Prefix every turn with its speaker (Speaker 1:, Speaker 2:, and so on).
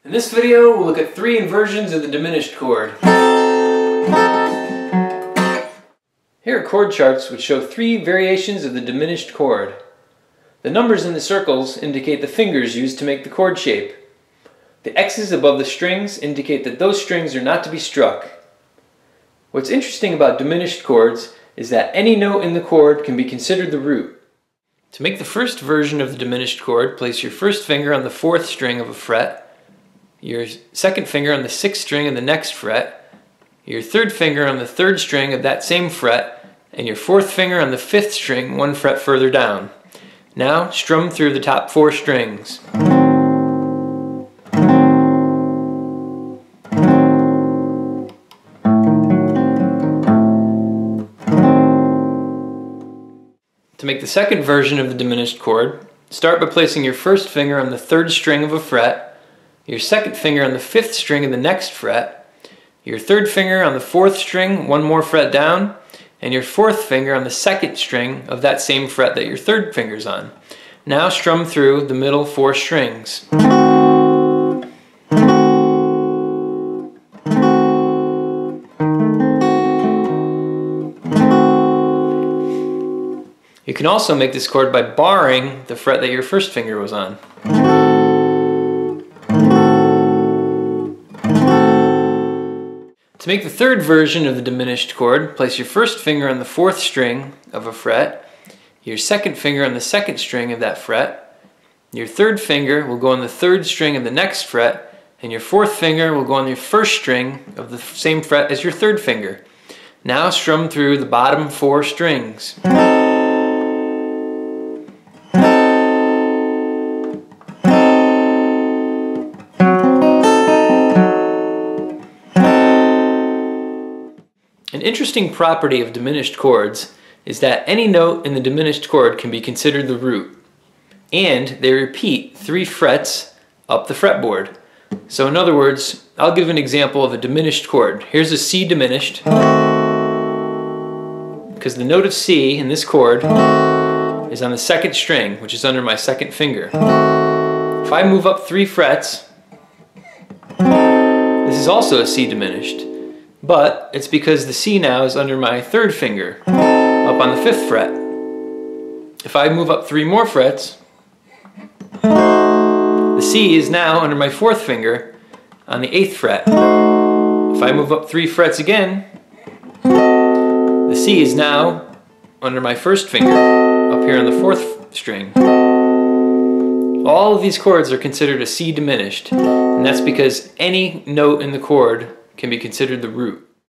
Speaker 1: In this video, we'll look at 3 inversions of the diminished chord. Here are chord charts which show 3 variations of the diminished chord. The numbers in the circles indicate the fingers used to make the chord shape. The X's above the strings indicate that those strings are not to be struck. What's interesting about diminished chords is that any note in the chord can be considered the root. To make the first version of the diminished chord, place your first finger on the 4th string of a fret, your second finger on the 6th string of the next fret, your third finger on the 3rd string of that same fret, and your 4th finger on the 5th string 1 fret further down. Now strum through the top 4 strings. To make the second version of the diminished chord, start by placing your first finger on the 3rd string of a fret, your second finger on the 5th string of the next fret, your 3rd finger on the 4th string 1 more fret down, and your 4th finger on the 2nd string of that same fret that your 3rd finger's on. Now strum through the middle 4 strings. You can also make this chord by barring the fret that your first finger was on. To make the third version of the diminished chord, place your first finger on the 4th string of a fret, your second finger on the 2nd string of that fret, your third finger will go on the 3rd string of the next fret, and your 4th finger will go on your 1st string of the same fret as your 3rd finger. Now strum through the bottom 4 strings. An interesting property of diminished chords is that any note in the diminished chord can be considered the root, and they repeat 3 frets up the fretboard. So in other words, I'll give an example of a diminished chord. Here's a C diminished, because the note of C in this chord is on the 2nd string, which is under my 2nd finger. If I move up 3 frets, this is also a C diminished. But it's because the C now is under my 3rd finger, up on the 5th fret. If I move up 3 more frets, the C is now under my 4th finger on the 8th fret. If I move up 3 frets again, the C is now under my 1st finger, up here on the 4th string. All of these chords are considered a C diminished, and that's because any note in the chord can be considered the root.